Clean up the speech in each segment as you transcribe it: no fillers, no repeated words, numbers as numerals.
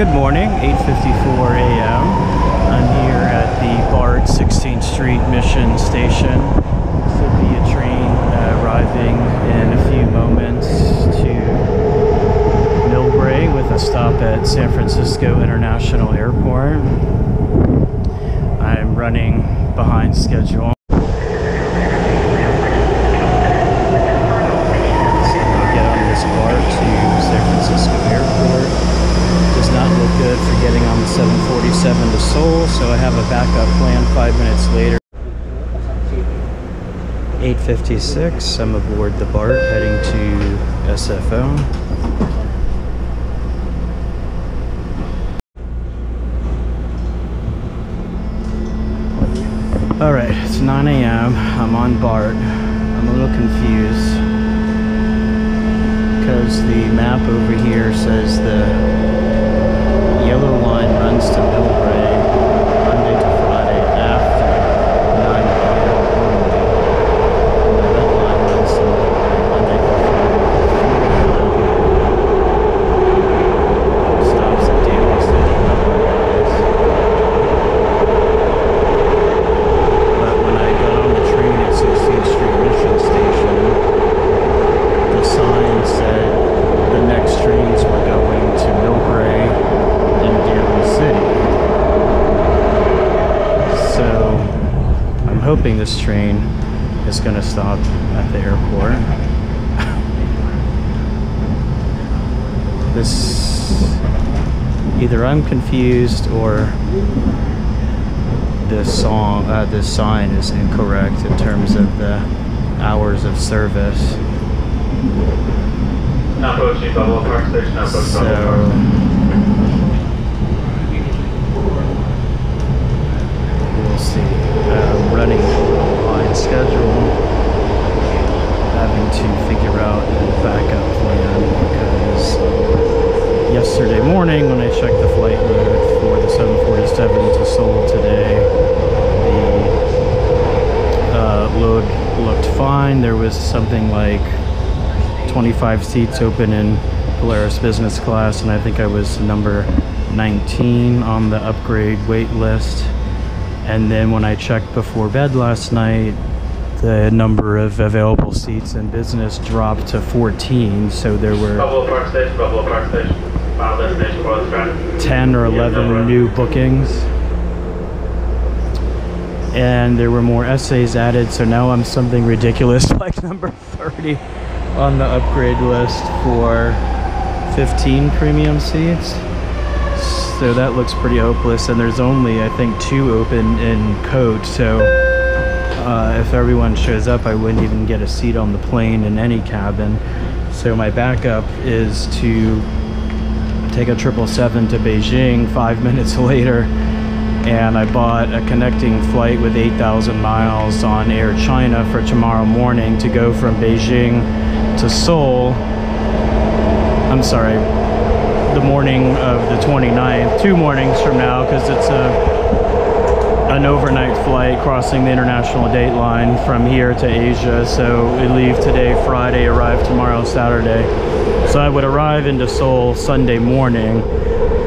Good morning, 8:54 a.m. I'm here at the BART 16th Street Mission Station. This will be a train arriving in a few moments to Millbrae with a stop at San Francisco International Airport. I'm running behind schedule. Good for getting on the 747 to Seoul, so I have a backup plan 5 minutes later. 8:56, I'm aboard the BART heading to SFO. Alright, it's 9 a.m. I'm on BART. I'm a little confused because the map over here says the Yellow Line runs to Millbrae Monday to Friday after 9 p.m. only. And the red line runs to Millbrae Monday to Friday before stops at Daly City otherwise. But when I got on the train at 16th Street Mission Station, the sign said the next trains were going to Millbrae in Daly City. So I'm hoping this train is going to stop at the airport. Either I'm confused or this sign is incorrect in terms of the hours of service. Approaching BART Station, we'll see. I'm running behind schedule, having to figure out a backup plan because yesterday morning when I checked the flight load for the 747 to Seoul today, the load looked fine. There was something like 25 seats open in Polaris Business Class, and I think I was number 19 on the upgrade wait list. And then when I checked before bed last night, the number of available seats in business dropped to 14, so there were 10 or 11 new bookings. And there were more essays added, so now I'm something ridiculous like number 30 on the upgrade list for 15 premium seats. So that looks pretty hopeless, and there's only I think 2 open in code, so if everyone shows up I wouldn't even get a seat on the plane in any cabin. So my backup is to take a 777 to Beijing 5 minutes later, and I bought a connecting flight with 8,000 miles on Air China for tomorrow morning to go from Beijing to Seoul. I'm sorry, the morning of the 29th, 2 mornings from now, because it's an overnight flight crossing the international date line from here to Asia. So we leave today Friday, arrive tomorrow Saturday. So I would arrive into Seoul Sunday morning,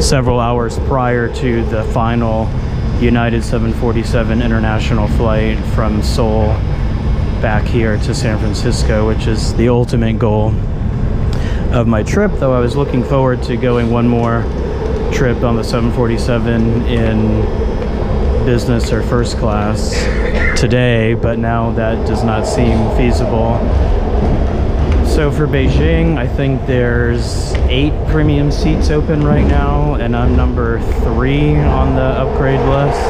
several hours prior to the final United 747 international flight from Seoul back here to San Francisco, which is the ultimate goal of my trip, though I was looking forward to going one more trip on the 747 in business or first class today, but now that does not seem feasible. So for Beijing, I think there's 8 premium seats open right now, and I'm number 3 on the upgrade list.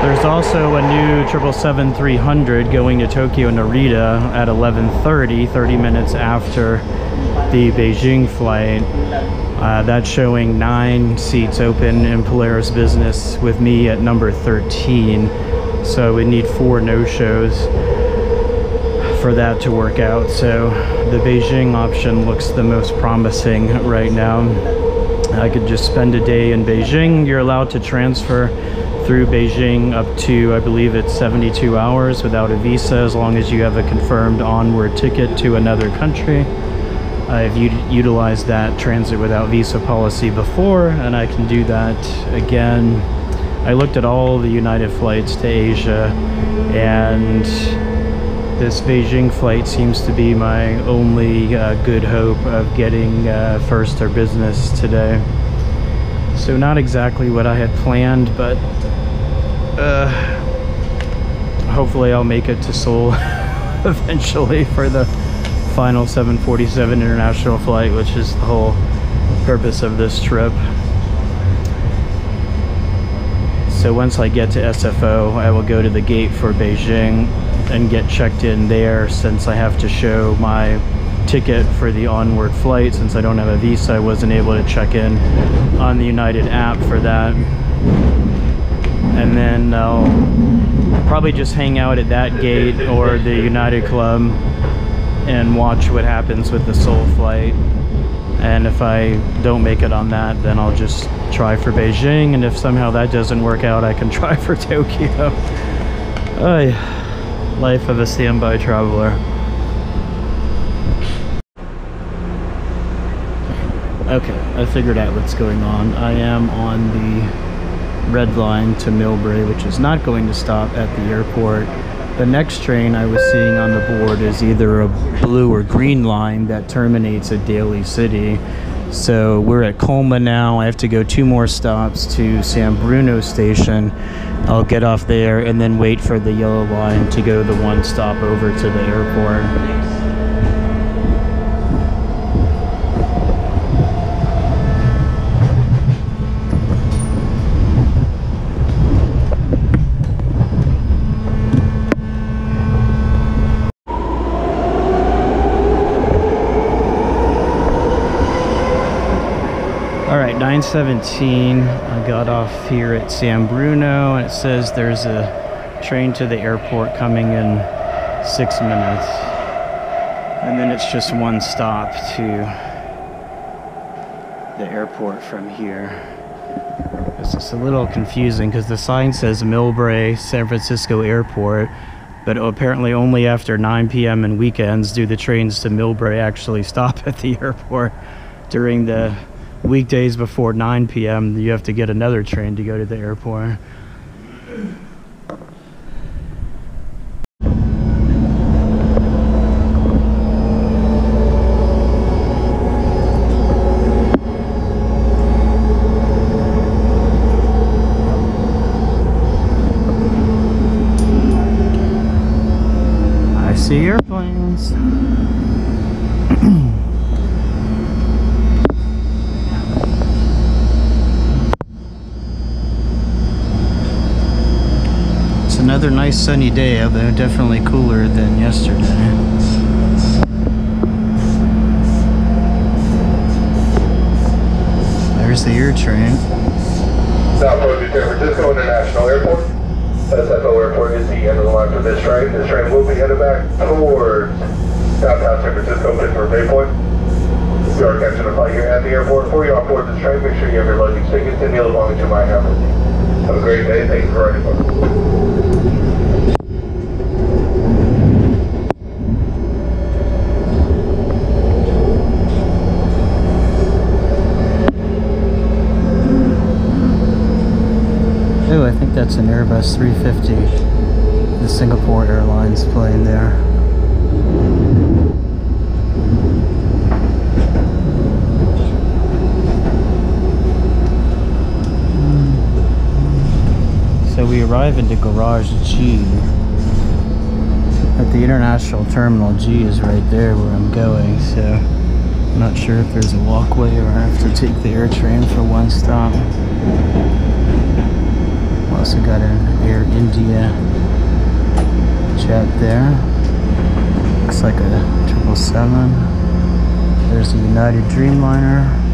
There's also a new 777-300 going to Tokyo Narita at 11:30, 30 minutes after the Beijing flight. That's showing 9 seats open in Polaris Business with me at number 13. So we need 4 no-shows for that to work out. So the Beijing option looks the most promising right now. I could just spend a day in Beijing. You're allowed to transfer through Beijing up to, I believe it's 72 hours without a visa, as long as you have a confirmed onward ticket to another country. I've utilized that transit without visa policy before, and I can do that again. I looked at all the United flights to Asia, and this Beijing flight seems to be my only good hope of getting first or business today. So not exactly what I had planned, but hopefully I'll make it to Seoul eventually for the final 747 international flight, which is the whole purpose of this trip. So once I get to SFO, I will go to the gate for Beijing and get checked in there, since I have to show my ticket for the onward flight. Since I don't have a visa, I wasn't able to check in on the United app for that. And then I'll probably just hang out at that gate or the United Club and watch what happens with the Seoul flight. And if I don't make it on that, then I'll just try for Beijing, and if somehow that doesn't work out, I can try for Tokyo. Life of a standby traveler. Okay, I figured out what's going on. I am on the red line to Millbrae, which is not going to stop at the airport. The next train I was seeing on the board is either a blue or green line that terminates at Daly City. So we're at Colma now. I have to go 2 more stops to San Bruno Station. I'll get off there and then wait for the yellow line to go the 1 stop over to the airport. Alright, 9:17. I got off here at San Bruno, and it says there's a train to the airport coming in 6 minutes. And then it's just 1 stop to the airport from here. It's just a little confusing because the sign says Millbrae San Francisco Airport, but apparently only after 9 p.m. and weekends do the trains to Millbrae actually stop at the airport. During the weekdays before 9 p.m. you have to get another train to go to the airport. I see airplanes. Another nice sunny day, although definitely cooler than yesterday. There's the air train. Now approaching San Francisco International Airport. SFO Airport is the end of the line for this train. This train will be headed back towards downtown San Francisco, Pittsburgh Bay Point. If you are catching a flight here at the airport, before you onboard this train, make sure you have your luggage tickets and meal belonging to my have with you. Have a great day. Thank you for riding with us. Oh, I think that's an Airbus 350. The Singapore Airlines plane there. So we arrive into Garage G. At the International Terminal, G is right there where I'm going, so I'm not sure if there's a walkway or I have to take the air train for 1 stop. Also got an Air India jet there. Looks like a 777. There's a United Dreamliner.